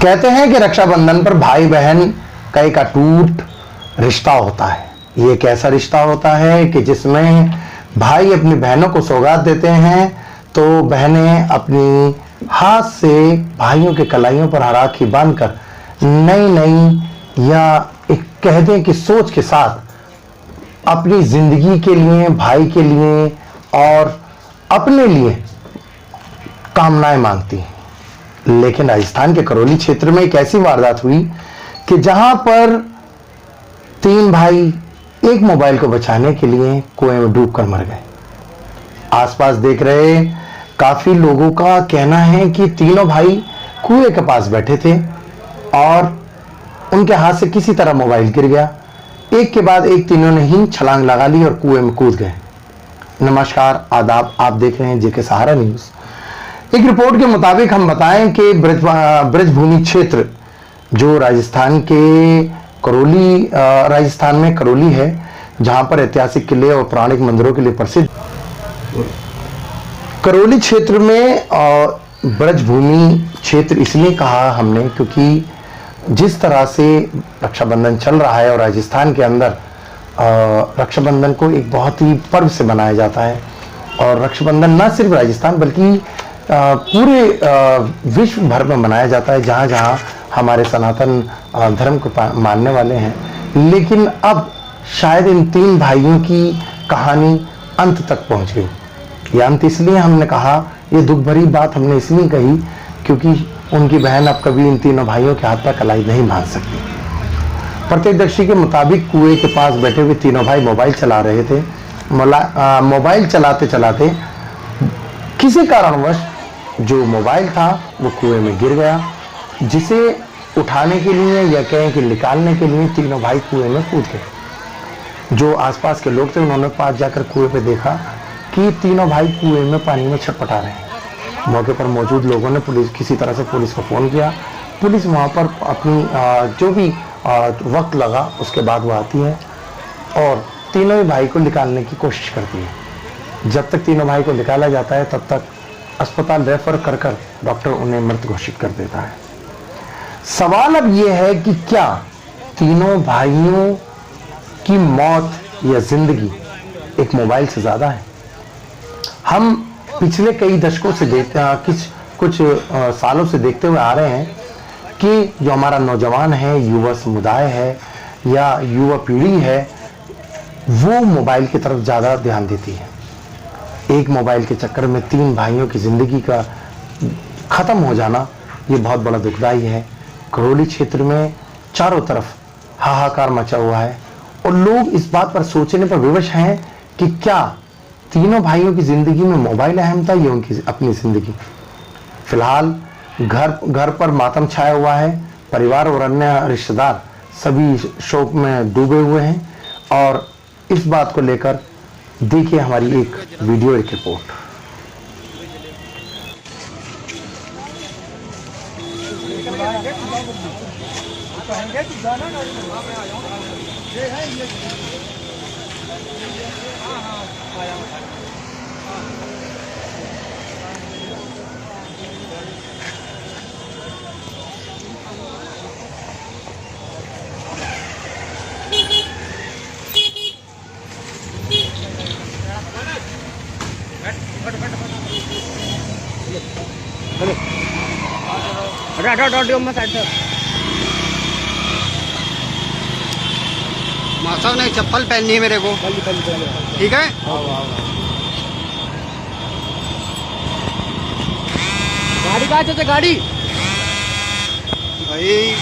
कहते हैं कि रक्षाबंधन पर भाई बहन का एक अटूट रिश्ता होता है। ये एक ऐसा रिश्ता होता है कि जिसमें भाई अपनी बहनों को सौगात देते हैं तो बहनें अपनी हाथ से भाइयों के कलाइयों पर राखी बांधकर नई नई या एक कह दें कि सोच के साथ अपनी जिंदगी के लिए, भाई के लिए और अपने लिए कामनाएं मांगती हैं। लेकिन राजस्थान के करौली क्षेत्र में एक ऐसी वारदात हुई कि जहां पर 3 भाई एक मोबाइल को बचाने के लिए कुएं में डूबकर मर गए। आसपास देख रहे काफी लोगों का कहना है कि तीनों भाई कुएं के पास बैठे थे और उनके हाथ से किसी तरह मोबाइल गिर गया। एक के बाद एक तीनों ने ही छलांग लगा ली और कुएं में कूद गए। नमस्कार, आदाब, आप देख रहे हैं जेके सहारा न्यूज। एक रिपोर्ट के मुताबिक हम बताएं कि ब्रजभूमि क्षेत्र जो राजस्थान में करौली है, जहां पर ऐतिहासिक किले और पौराणिक मंदिरों के लिए प्रसिद्ध करौली क्षेत्र में ब्रजभूमि क्षेत्र इसलिए कहा हमने क्योंकि जिस तरह से रक्षाबंधन चल रहा है और राजस्थान के अंदर रक्षाबंधन को एक बहुत ही पर्व से मनाया जाता है। और रक्षाबंधन न सिर्फ राजस्थान बल्कि पूरे विश्व भर में मनाया जाता है, जहाँ जहाँ हमारे सनातन धर्म को मानने वाले हैं। लेकिन अब शायद इन 3 भाइयों की कहानी अंत तक पहुँच गई। ये अंत इसलिए हमने कहा, ये दुख भरी बात हमने इसलिए कही क्योंकि उनकी बहन अब कभी इन तीनों भाइयों के हाथ पर कलाई नहीं बांध सकती। प्रत्यक्षदर्शी के मुताबिक कुएं के पास बैठे हुए तीनों भाई मोबाइल चला रहे थे। मोबाइल चलाते चलाते किसी कारणवश जो मोबाइल था वो कुएं में गिर गया, जिसे उठाने के लिए या कहें कि निकालने के लिए तीनों भाई कुएं में कूद गए। जो आसपास के लोग थे उन्होंने पास जाकर कुएं पे देखा कि तीनों भाई कुएं में पानी में छटपटा रहे हैं। मौके पर मौजूद लोगों ने किसी तरह से पुलिस को फ़ोन किया। पुलिस वहाँ पर अपनी जो भी वक्त लगा उसके बाद वो आती है और तीनों ही भाई को निकालने की कोशिश करती है। जब तक तीनों भाई को निकाला जाता है तब तक अस्पताल रेफर कर डॉक्टर उन्हें मृत घोषित कर देता है। सवाल अब यह है कि क्या तीनों भाइयों की मौत या जिंदगी एक मोबाइल से ज्यादा है? हम पिछले कई दशकों से कुछ सालों से देखते हुए आ रहे हैं कि जो हमारा नौजवान है, युवा समुदाय है या युवा पीढ़ी है, वो मोबाइल की तरफ ज़्यादा ध्यान देती है। एक मोबाइल के चक्कर में 3 भाइयों की ज़िंदगी का ख़त्म हो जाना ये बहुत बड़ा दुखदाई है। करौली क्षेत्र में चारों तरफ हाहाकार मचा हुआ है और लोग इस बात पर सोचने पर विवश हैं कि क्या तीनों भाइयों की ज़िंदगी में मोबाइल अहम था या उनकी अपनी ज़िंदगी। फिलहाल घर पर मातम छाया हुआ है। परिवार और अन्य रिश्तेदार सभी शोक में डूबे हुए हैं और इस बात को लेकर देखिए हमारी एक वीडियो, एक रिपोर्ट। मासा ने चप्पल पहननी है मेरे को, ठीक है? गाड़ी कहाँ चाचा? गाड़ी भाई